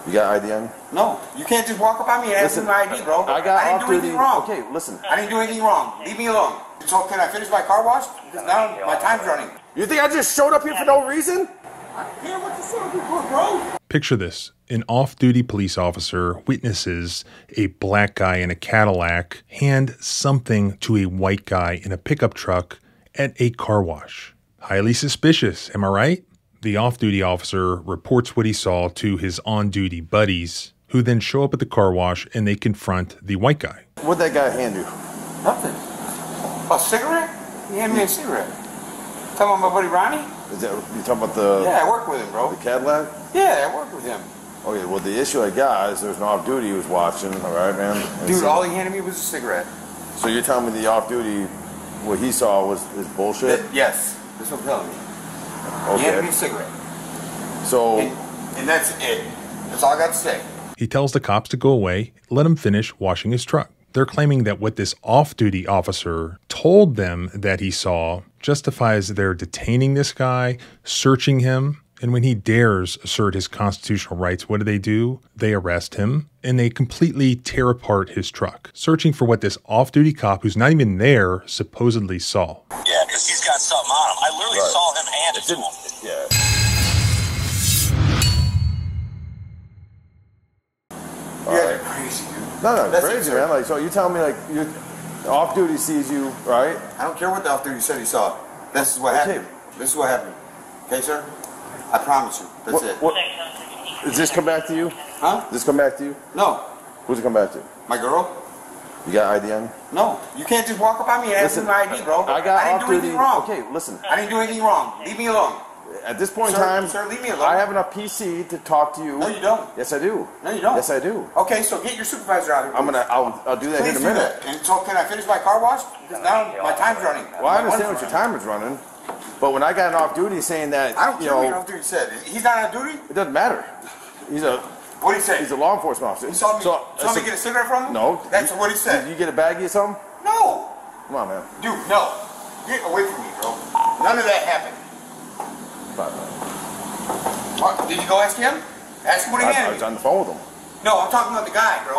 You got ID on you? No, you can't just walk up on me and ask me my ID, bro. I didn't do anything wrong. Okay, listen. I didn't do anything wrong. Leave me alone. So can I finish my car wash? Because now my time's running. You think I just showed up here for no reason? I don't care what the fuck you for, bro. Picture this. An off-duty police officer witnesses a black guy in a Cadillac hand something to a white guy in a pickup truck at a car wash. Highly suspicious, am I right? The off-duty officer reports what he saw to his on-duty buddies, who then show up at the car wash and they confront the white guy. What'd that guy hand you? Nothing. A cigarette? He handed me a cigarette. Talking about my buddy Ronnie? Is that, you talking about the... Yeah, I work with him, bro. The Cadillac? Yeah, I work with him. Okay, well, the issue I got is there's an off-duty he was watching, all right, man? And Dude, so, all he handed me was a cigarette. So you're telling me the off-duty, what he saw was bullshit? Yes, that's what I'm telling you. Okay. He handed me a cigarette. So... And that's it. That's all I got to say. He tells the cops to go away, let him finish washing his truck. They're claiming that what this off-duty officer told them that he saw justifies their detaining this guy, searching him, and when he dares assert his constitutional rights, what do? They arrest him, and they completely tear apart his truck, searching for what this off-duty cop, who's not even there, supposedly saw. Yeah, because he's got something on him. I literally saw him hand it to him. Yeah. You're crazy, dude. No, That's crazy, absurd. man. Like, so you tell me, like, you off-duty sees you, right? I don't care what the off-duty said he saw. This is what happened. This is what happened. Okay, sir? I promise you. That's it. Does this come back to you? Huh? Does this come back to you? No. Who's it come back to? My girl? You got ID on you? No. You can't just walk up on me and ask me my ID, bro. I got didn't do off-duty. anything wrong. Okay, listen. I didn't do anything wrong. Leave me alone. At this point in Sir, time, sir, leave me alone. I have enough PC to talk to you. No, you don't. Yes, I do. No, you don't. Yes, I do. Okay, so get your supervisor out here. I'll do that Please in a minute. do that. And so can I finish my car wash? Because now my time's running. Well, I understand what your timer's running, but when I got an off-duty saying that, I don't care what your off-duty said. He's not on duty? It doesn't matter. What did he say? He's a law enforcement officer. He saw me get a cigarette from him? No. That's what he said. Did you get a baggie or something? No. Come on, man. Dude, no. Get away from me, bro. None of that happened. Bye, man. What? Did you go ask him? Ask him what he I handed was me. on the phone with him. No, I'm talking about the guy, bro.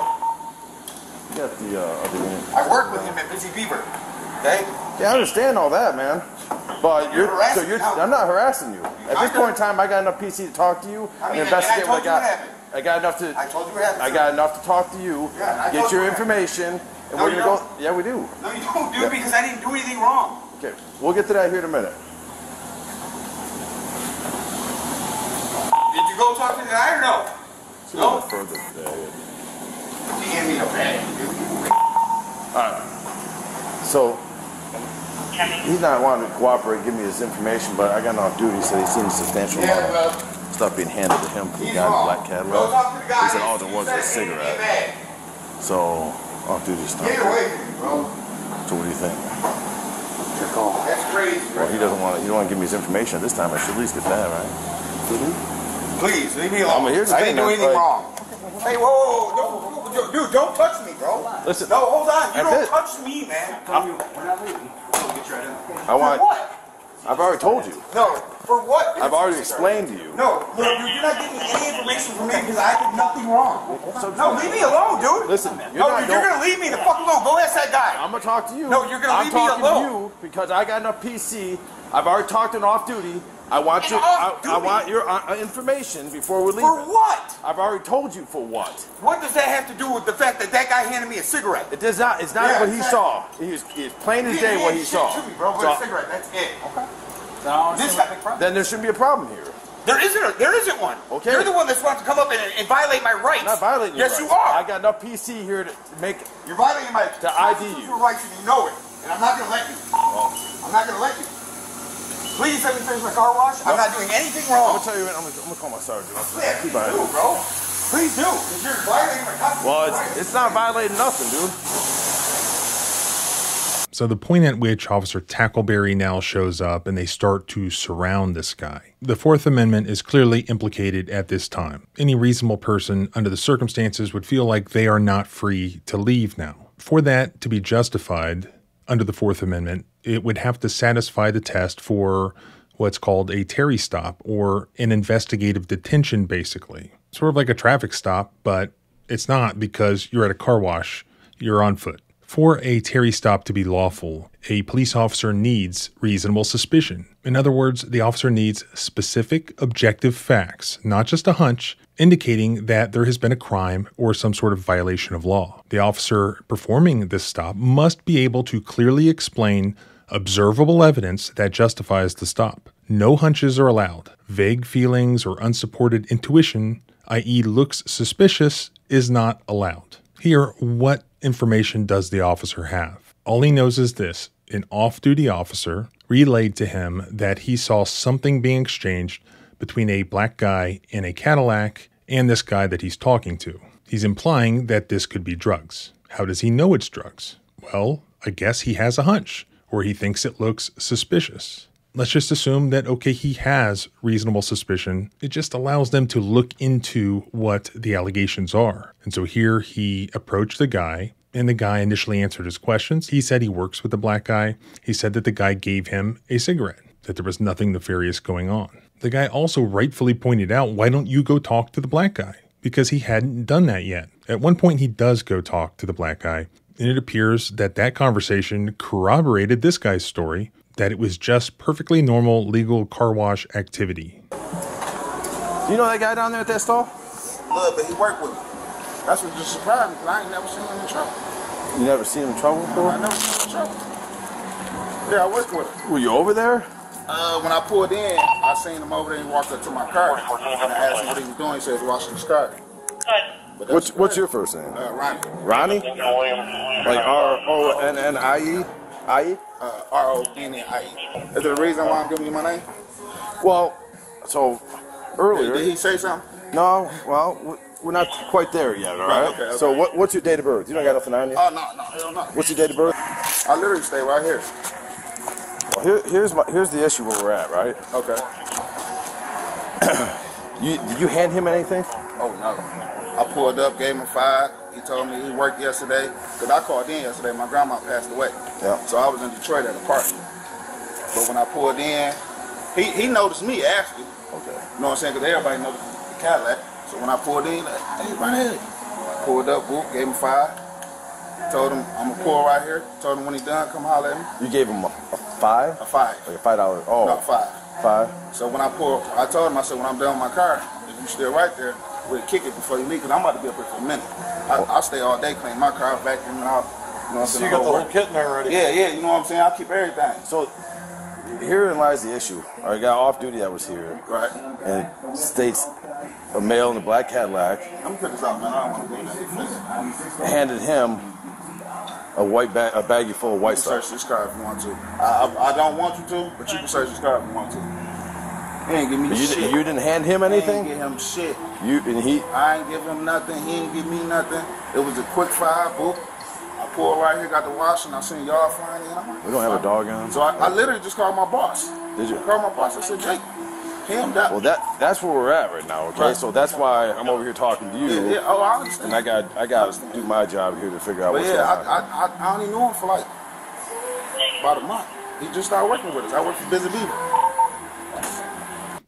You got the other one. I work with him at Busy Beaver. Okay? Yeah, I understand all that, man. But You're harassing me. I'm not harassing you. At this point in time, I got enough PC to talk to you and investigate what I got. I got enough to. I told you what happened. I got enough to talk to you, get your information, and we're gonna go. Yeah, we do. No, you don't, dude, because I didn't do anything wrong. Okay, we'll get to that here in a minute. Did you go talk to the guy or no? No. Further today. He handed me a bag, dude. All right. So he's not wanting to cooperate, give me his information, but I got no duty, so he seems substantial. Yeah, well, stuff being handed to him from the guy in the black Cadillac. go talk to the guy. He said all there was a cigarette. So off duty stuff. Get away from me, bro. So what do you think? That's crazy, bro. Well, he don't want to give me his information at this time. I should at least get that, right? Please, leave me alone. I mean, here's the I thing, didn't do anything like- wrong. Hey, whoa, dude, don't touch me, bro. Listen. No, hold on. You That's don't it. touch me, man. We're not leaving. I want. For what? I've already told you. No, for what? I've already explained to you. No, you're not getting any information from me because I did nothing wrong. No, leave me alone, dude. Listen, You're gonna leave me the fuck alone. Go ask that guy. I'm gonna talk to you. No, you're gonna leave me I'm talking alone. to you because I got enough PC. I've already talked to an off duty. I want An your off-duty? I want your information before we leave. For what? I've already told you for what. What does that have to do with the fact that that guy handed me a cigarette? It does not. It's not Yeah, what he exactly. saw. He was plain as day what he saw. To me, bro, but So- a cigarette. That's it. Okay. This then there shouldn't be a problem here. There isn't one. Okay. You're the one that's wanting to come up and violate my rights. I'm not violating your Yes, rights. you are. I got enough PC here to make. You're violating my To ID you. constitutional rights and you know it. And I'm not going to let you. I'm not going to let you. Please let me finish my car wash. I'm not doing anything I'm wrong. gonna tell you. I'm gonna call my sergeant. Yeah, Keep please on it. do, bro. Please do. Because you're violating my constitutional Well, rights. it's not violating nothing, dude. So the point at which Officer Tackleberry now shows up and they start to surround this guy. The Fourth Amendment is clearly implicated at this time. Any reasonable person under the circumstances would feel like they are not free to leave now. For that to be justified under the Fourth Amendment, it would have to satisfy the test for what's called a Terry stop or an investigative detention, basically. Sort of like a traffic stop, but it's not because you're at a car wash, you're on foot. For a Terry stop to be lawful, a police officer needs reasonable suspicion. In other words, the officer needs specific objective facts, not just a hunch, indicating that there has been a crime or some sort of violation of law. The officer performing this stop must be able to clearly explain observable evidence that justifies the stop. No hunches are allowed. Vague feelings or unsupported intuition, i.e. looks suspicious, is not allowed. Here, what information does the officer have? All he knows is this: an off-duty officer relayed to him that he saw something being exchanged between a black guy in a Cadillac and this guy that he's talking to. He's implying that this could be drugs. How does he know it's drugs? Well, I guess he has a hunch, or he thinks it looks suspicious. Let's just assume that, okay, he has reasonable suspicion. It just allows them to look into what the allegations are. And so here he approached the guy, and the guy initially answered his questions. He said he works with the black guy. He said that the guy gave him a cigarette, that there was nothing nefarious going on. The guy also rightfully pointed out, why don't you go talk to the black guy? Because he hadn't done that yet. At one point, he does go talk to the black guy, and it appears that that conversation corroborated this guy's story, that it was just perfectly normal legal car wash activity. You know that guy down there at that stall? Look, but he worked with me. That's what just surprised me, because I ain't never seen him in trouble. You never seen him in trouble before? I never seen him in trouble. Yeah, I worked with him. Were you over there? When I pulled in, I seen him over there. He walked up to my car, and I asked him what he was doing. He said he was washing his car. What's your first name? Ronnie. Ronnie? Like R-O-N-N-I-E? I-E? R-O-N-N-I-E. Is there a reason why I'm giving you my name? Well, so earlier... Did he say something? No, well, we're not quite there yet, all right? Okay. So what's your date of birth? You don't got nothing on you? Oh, no, hell no. What's your date of birth? I literally stay right here. Well, here's the issue where we're at, right? Okay. Did you hand him anything? Oh, no. I pulled up, gave him 5. He told me he worked yesterday. Because I called in yesterday. My grandma passed away. Yeah. So I was in Detroit at a party. But when I pulled in, he noticed me, actually. Okay. You know what I'm saying? Because everybody knows the Cadillac. So when I pulled in, like, hey, right here. Pulled up, whoop, gave him 5. Told him, I'm going to pull right here. Told him when he's done, come holler at me. You gave him a 5? A 5. Like a $5? Oh. No, 5. 5? So when I pulled, I told him, I said, when I'm done with my car, if you still right there, we'll kick it before you leave, because I'm about to be up here for a minute. I stay all day cleaning my car, vacuuming out. You know what I'm saying? So you got the whole kit in there already? Yeah, you know what I'm saying? I keep everything. So herein lies the issue. Our guy off duty that was here. Right. And it states a male in a black Cadillac Let me put this out, man. I don't want to go there. handed him a baggie full of white You can stuff. search this car if you want to. I don't want you to, but you can search this car if you want to. He ain't give me shit. You didn't hand him anything? I ain't give him shit. I ain't give him nothing. He ain't give me nothing. It was a quick 5, boop. I pulled right here, got the wash, and I seen y'all flying in. We don't have a dog on. So I literally just called my boss. Did you? I called my boss. I said, Jake, him that. Well, that's where we're at right now. Okay, Right. So that's why I'm over here talking to you. Yeah, oh, I understand. And I got to do my job here to figure out But what's yeah, going on. I only knew him for like about a month. He just started working with us. I work for Busy Beaver.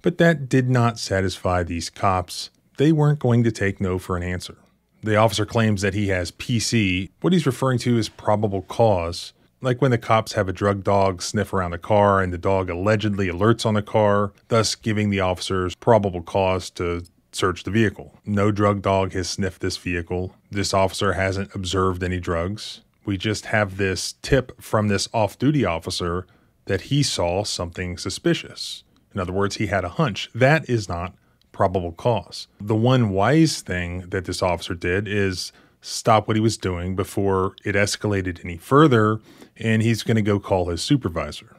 But that did not satisfy these cops. They weren't going to take no for an answer. The officer claims that he has PC. What he's referring to is probable cause, like when the cops have a drug dog sniff around the car and the dog allegedly alerts on the car, thus giving the officers probable cause to search the vehicle. No drug dog has sniffed this vehicle. This officer hasn't observed any drugs. We just have this tip from this off-duty officer that he saw something suspicious. In other words, he had a hunch. That is not probable cause. The one wise thing that this officer did is stop what he was doing before it escalated any further, and he's going to go call his supervisor.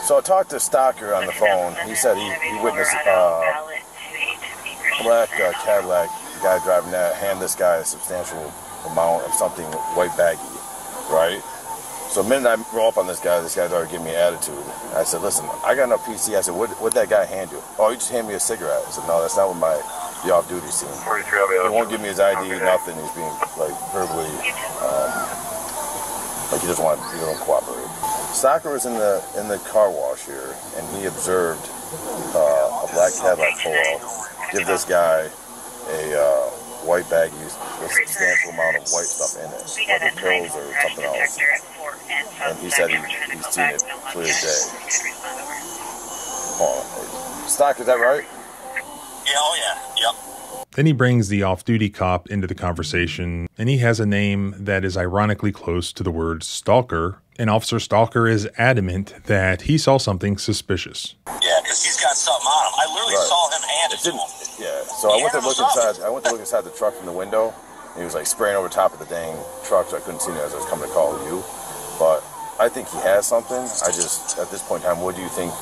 So I talked to Stocker on the phone. He said he witnessed a black Cadillac guy driving that hand this guy a substantial amount of something white baggy, right? So the minute I roll up on this guy's already giving me attitude. I said, listen, I got enough PC. I said, what'd that guy hand you? Oh, he just handed me a cigarette. I said, no, that's not what the off-duty scene. He won't give me his ID, nothing. He's being like verbally, like he doesn't cooperate. Stalker was in the car wash here, and he observed a black Cadillac pull up, give this guy a white baggie with a substantial amount of white stuff in it, whether pills or something else. And he said he's seen it clear as day. Hold on. Stock, is that right? Yeah, oh yeah, yep. Then he brings the off-duty cop into the conversation, and he has a name that is ironically close to the word stalker, and Officer Stalker is adamant that he saw something suspicious. Yeah, because he's got something on him. I literally saw him hand it to him. Yeah, so I went to look inside the truck from the window, and he was like spraying over top of the dang truck, so I couldn't see him as I was coming to call you. But I think he has something. I just, at this point in time, what do you think?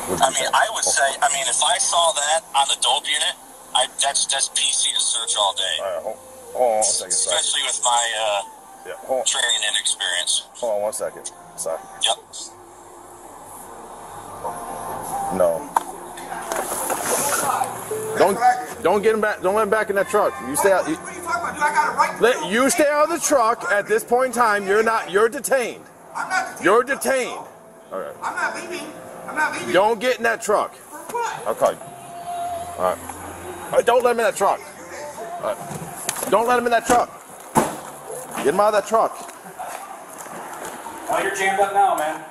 I would say, if I saw that on the dope unit, that's PC to search all day. All right, hold on 1 second. Especially with my training and experience. Hold on 1 second. Sorry. Yep. No. Don't get him back. Don't let him back in that truck. You stay out. What are you talking about, dude? I got a right. You stay out of the truck at this point in time. You're detained. I'm not detained. You're detained. All right. I'm not leaving. I'm not leaving. Don't get in that truck. For what? I'll call you. All right. Don't let him in that truck. All right. Don't let him in that truck. Get him out of that truck. Oh, you're jammed up now, man.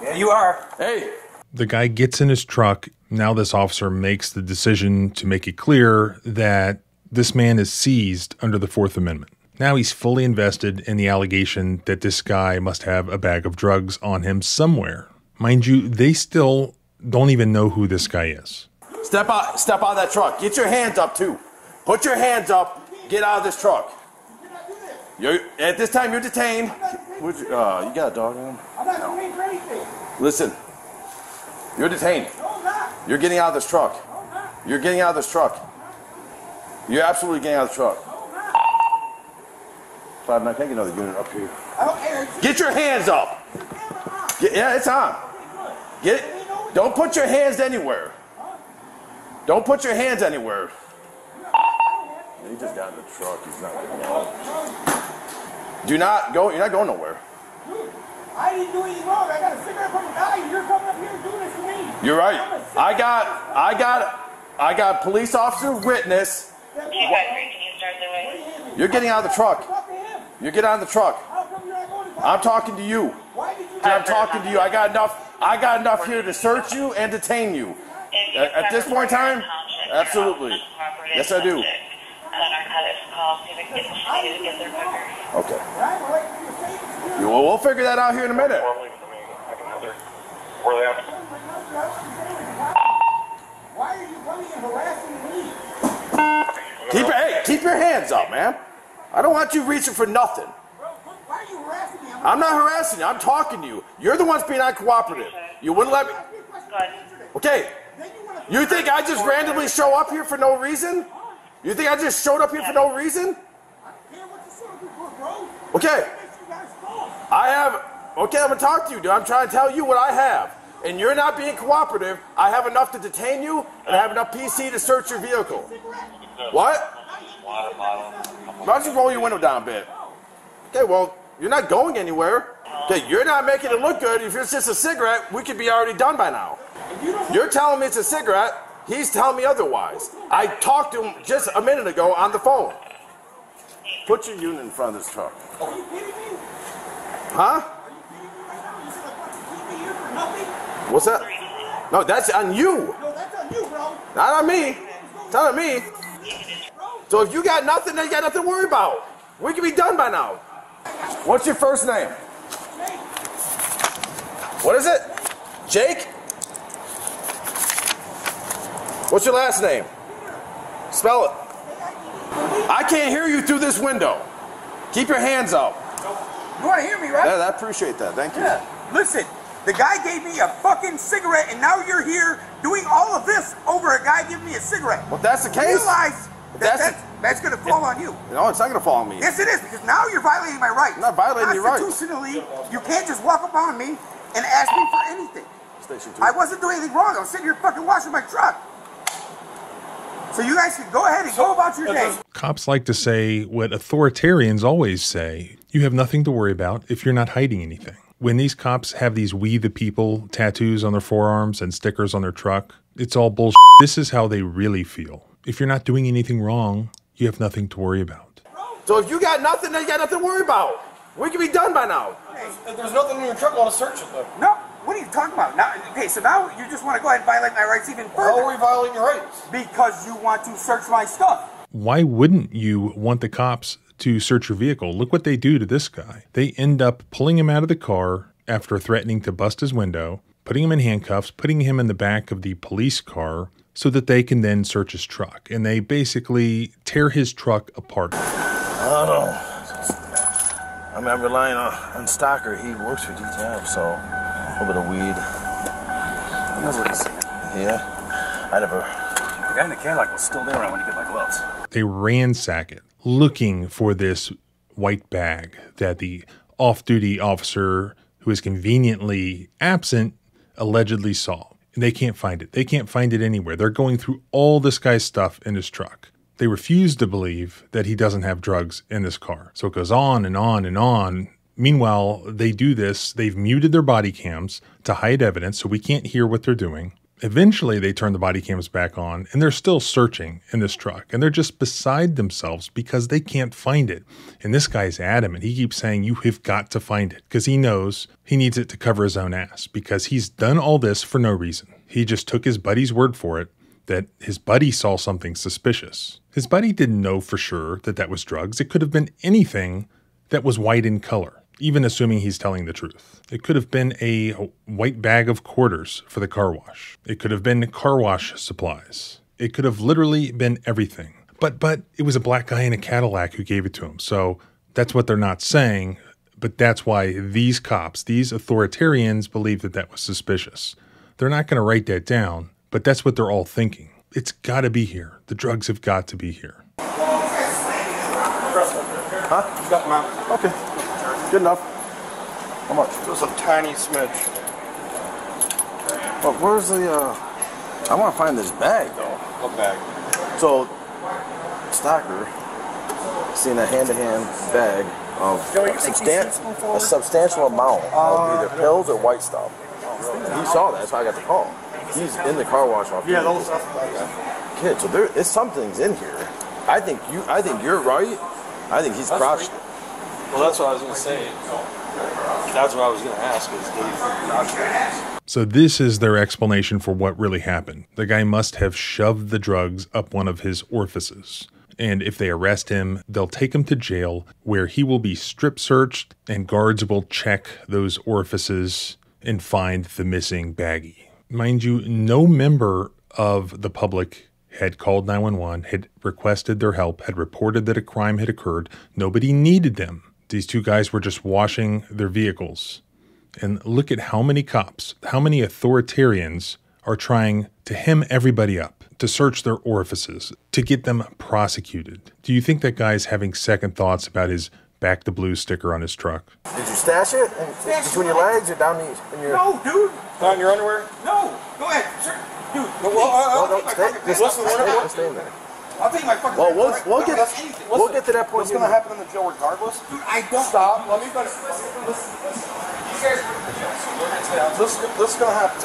Yeah, you are. Hey. The guy gets in his truck. Now this officer makes the decision to make it clear that this man is seized under the Fourth Amendment. Now he's fully invested in the allegation that this guy must have a bag of drugs on him somewhere. Mind you, they still don't even know who this guy is. Step out of that truck. Get your hands up too. Put your hands up. Get out of this truck. At this time, you're detained. You got a dog on him? I'm not detained for anything. Listen. You're detained. No, I'm not. You're getting out of this truck. No, I'm not. You're getting out of this truck. You're absolutely getting out of the truck. No, I'm not. Clive, I can't get another unit up here. I don't care. Get your hands up. Yeah, it's on. Get it. Don't put your hands anywhere. Don't put your hands anywhere. He just got in the truck. He's not getting out. Do not go. You're not going nowhere. Dude, I didn't do anything wrong. I got a cigarette from a guy, and you're coming up here and doing this to me. You're right. I got police officer witness. You're getting out of the truck. You're getting out of the truck. I'm talking to you. I'm talking to you. I got enough here to search you and detain you. At this point in time, absolutely. Yes, I do. Okay. We'll figure that out here in a minute. Why are you coming and harassing me? Keep your hands up, man. I don't want you reaching for nothing. Why are you harassing me? I'm not harassing you. I'm talking to you. You're the ones being uncooperative. You wouldn't let me. Okay. You think I just randomly show up here for no reason? You think I just showed up here for no reason? Okay. Okay, I'm gonna talk to you, dude. I'm trying to tell you what I have. And you're not being cooperative. I have enough to detain you, and I have enough PC to search your vehicle. What? Why don't you roll your window down a bit? Okay, well, you're not going anywhere. Okay, you're not making it look good. If it's just a cigarette, we could be already done by now. You're telling me it's a cigarette. He's telling me otherwise. I talked to him just a minute ago on the phone. Put your unit in front of this truck. Are you kidding me? Huh? What's that? No, that's on you. No, that's on you, bro. Not on me. It's not on me. So if you got nothing, then you got nothing to worry about. We can be done by now. What's your first name? What is it? Jake? What's your last name? Spell it. I can't hear you through this window. Keep your hands up. You want to hear me, right? Yeah, I appreciate that. Thank you. Yeah. Listen, the guy gave me a fucking cigarette, and now you're here doing all of this over a guy giving me a cigarette. Well, if that's the case. Realize that's going to fall on you. No, it's not going to fall on me. Yes, it is, because now you're violating my rights. I'm not violating your rights. Constitutionally, you can't just walk up on me and ask me for anything. Station 2. I wasn't doing anything wrong. I was sitting here fucking washing my truck. So you guys can go ahead and go about your day. Cops like to say what authoritarians always say. You have nothing to worry about if you're not hiding anything. When these cops have these "We the People" tattoos on their forearms and stickers on their truck, it's all bullshit. This is how they really feel. If you're not doing anything wrong, you have nothing to worry about. So if you got nothing, then you got nothing to worry about. We can be done by now. If there's nothing in your truck, I want to search it, though. No, what are you talking about? Now, okay, so now you just want to go ahead and violate my rights even further. How are we violating your rights? Because you want to search my stuff. Why wouldn't you want the cops to search your vehicle? Look what they do to this guy. They end up pulling him out of the car after threatening to bust his window, putting him in handcuffs, putting him in the back of the police car so that they can then search his truck. And they basically tear his truck apart. I don't know. I mean, I'm relying on Stalker. He works for DTM, so a little bit of weed. Yeah. I never... The guy in the Cadillac was still there when you get my gloves. They ransack it, looking for this white bag that the off-duty officer who is conveniently absent allegedly saw. And they can't find it. They can't find it anywhere. They're going through all this guy's stuff in his truck. They refuse to believe that he doesn't have drugs in his car. So it goes on and on and on. Meanwhile, they do this. They've muted their body cams to hide evidence, so we can't hear what they're doing. Eventually, they turn the body cams back on, and they're still searching in this truck. And they're just beside themselves because they can't find it. And this guy's adamant. He keeps saying, you have got to find it, because he knows he needs it to cover his own ass, because he's done all this for no reason. He just took his buddy's word for it, that his buddy saw something suspicious. His buddy didn't know for sure that that was drugs. It could have been anything that was white in color, even assuming he's telling the truth. It could have been a white bag of quarters for the car wash. It could have been car wash supplies. It could have literally been everything. But it was a black guy in a Cadillac who gave it to him. So that's what they're not saying. But that's why these cops, these authoritarians, believe that that was suspicious. They're not going to write that down, but that's what they're all thinking. It's got to be here. The drugs have got to be here. Huh? You got them out. Okay. Good enough. How much? Just a tiny smidge. But where's the, I want to find this bag, though. What bag? So, Stalker seen a hand-to-hand bag of a substantial amount of either pills or white stuff. He saw that, that's why I got the call. He's in the car wash off. Yeah, those stuff. Kid, so there is something's in here. I think you're right. I think he's crotched it. Well, that's what I was going to say. That's what I was going to ask, is did he crotched it? So this is their explanation for what really happened. The guy must have shoved the drugs up one of his orifices. And if they arrest him, they'll take him to jail where he will be strip searched and guards will check those orifices and find the missing baggie. Mind you, no member of the public had called 911, had requested their help, had reported that a crime had occurred. Nobody needed them. These two guys were just washing their vehicles. And look at how many cops, how many authoritarians are trying to hem everybody up, to search their orifices, to get them prosecuted. Do you think that guy's having second thoughts about his Back the Blue sticker on his truck? Did you stash it between your legs or down in your... No, dude. Not in your underwear? No. Go ahead, sir. Dude, Stay in there. I'll take my fucking... Well, we'll get to that point. What's going to happen in the jail regardless? Dude, I don't... Stop. Let me finish. This is going to happen.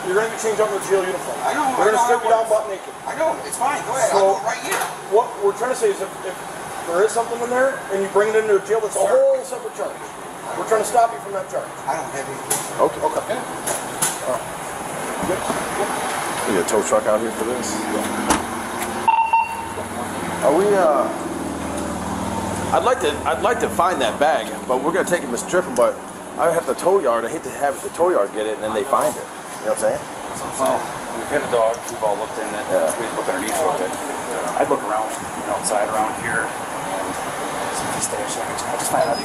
You're going to be changed out in the jail uniform. I know. We're going to strip you down butt naked. I know. It's fine. Go ahead. So, I'll do it right here. What we're trying to say is if there is something in there and you bring it into a jail, that's a whole separate charge. We're trying to stop you from that charge. I don't have anything. Okay. We got a tow truck out here for this. Are we, I'd like to find that bag, but we're gonna take him to strip him, but I have the tow yard. I hate to have the tow yard get it and then they find it. You know what I'm saying? Well, we've hit a dog. We've all looked in it. Yeah. We look underneath a little bit. I'd look around, outside around here. I just find out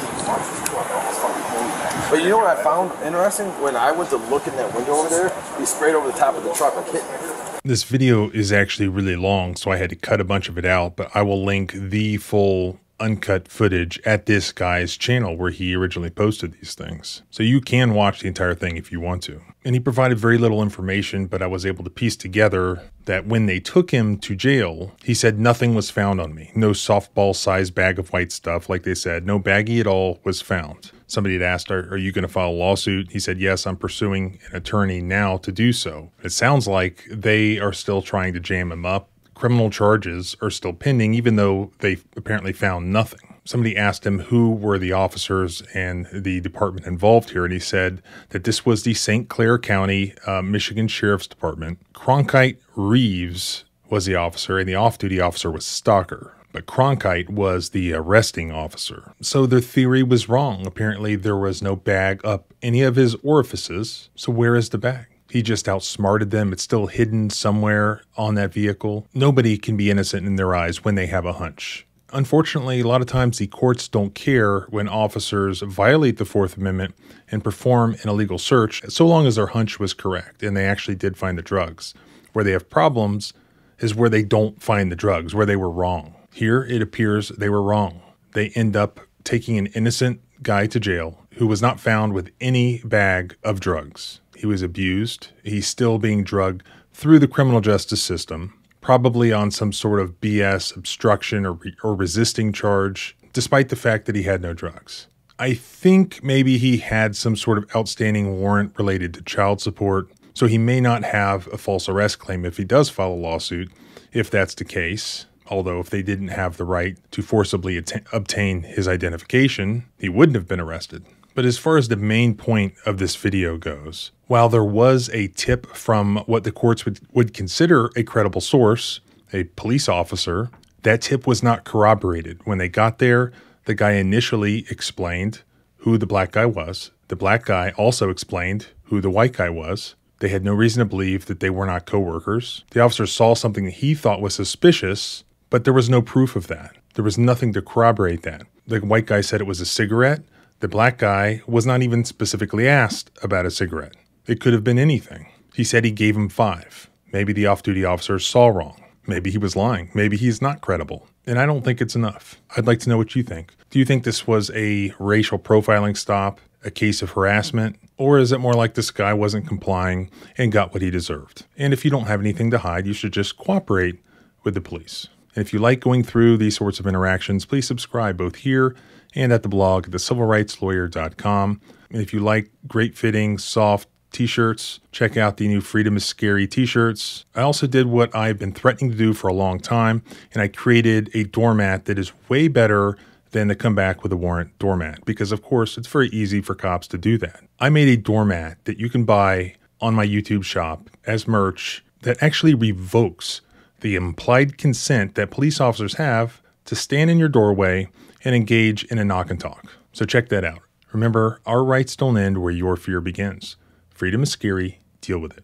But you know what I found interesting? When I went to look in that window over there, he sprayed over the top of the truck like hitting me. This video is actually really long, so I had to cut a bunch of it out, but I will link the full uncut footage at this guy's channel where he originally posted these things. So you can watch the entire thing if you want to. And he provided very little information, but I was able to piece together that when they took him to jail, he said nothing was found on me. No softball-sized bag of white stuff, like they said. No baggie at all was found. Somebody had asked, are you going to file a lawsuit? He said, yes, I'm pursuing an attorney now to do so. It sounds like they are still trying to jam him up. Criminal charges are still pending, even though they apparently found nothing. Somebody asked him who were the officers and the department involved here, and he said that this was the St. Clair County, Michigan Sheriff's Department. Cronkite Reeves was the officer, and the off-duty officer was Stalker. But Cronkite was the arresting officer. So their theory was wrong. Apparently there was no bag up any of his orifices. So where is the bag? He just outsmarted them. It's still hidden somewhere on that vehicle. Nobody can be innocent in their eyes when they have a hunch. Unfortunately, a lot of times the courts don't care when officers violate the Fourth Amendment and perform an illegal search, so long as their hunch was correct and they actually did find the drugs. Where they have problems is where they don't find the drugs, where they were wrong. Here, it appears they were wrong. They end up taking an innocent guy to jail who was not found with any bag of drugs. He was abused. He's still being drugged through the criminal justice system, probably on some sort of BS obstruction or resisting charge, despite the fact that he had no drugs. I think maybe he had some sort of outstanding warrant related to child support, so he may not have a false arrest claim if he does file a lawsuit, if that's the case. Although if they didn't have the right to forcibly obtain his identification, he wouldn't have been arrested. But as far as the main point of this video goes, while there was a tip from what the courts would consider a credible source, a police officer, that tip was not corroborated. When they got there, the guy initially explained who the black guy was. The black guy also explained who the white guy was. They had no reason to believe that they were not co-workers. The officer saw something that he thought was suspicious, but there was no proof of that. There was nothing to corroborate that. The white guy said it was a cigarette. The black guy was not even specifically asked about a cigarette. It could have been anything. He said he gave him 5. Maybe the off-duty officer saw wrong. Maybe he was lying. Maybe he's not credible. And I don't think it's enough. I'd like to know what you think. Do you think this was a racial profiling stop, a case of harassment, or is it more like this guy wasn't complying and got what he deserved? And if you don't have anything to hide, you should just cooperate with the police. And if you like going through these sorts of interactions, please subscribe both here and at the blog at thecivilrightslawyer.com. And if you like great fitting, soft t-shirts, check out the new Freedom is Scary t-shirts. I also did what I've been threatening to do for a long time, and I created a doormat that is way better than the come back with a warrant doormat, because of course it's very easy for cops to do that. I made a doormat that you can buy on my YouTube shop as merch that actually revokes the implied consent that police officers have to stand in your doorway and engage in a knock and talk. So check that out. Remember, our rights don't end where your fear begins. Freedom is scary. Deal with it.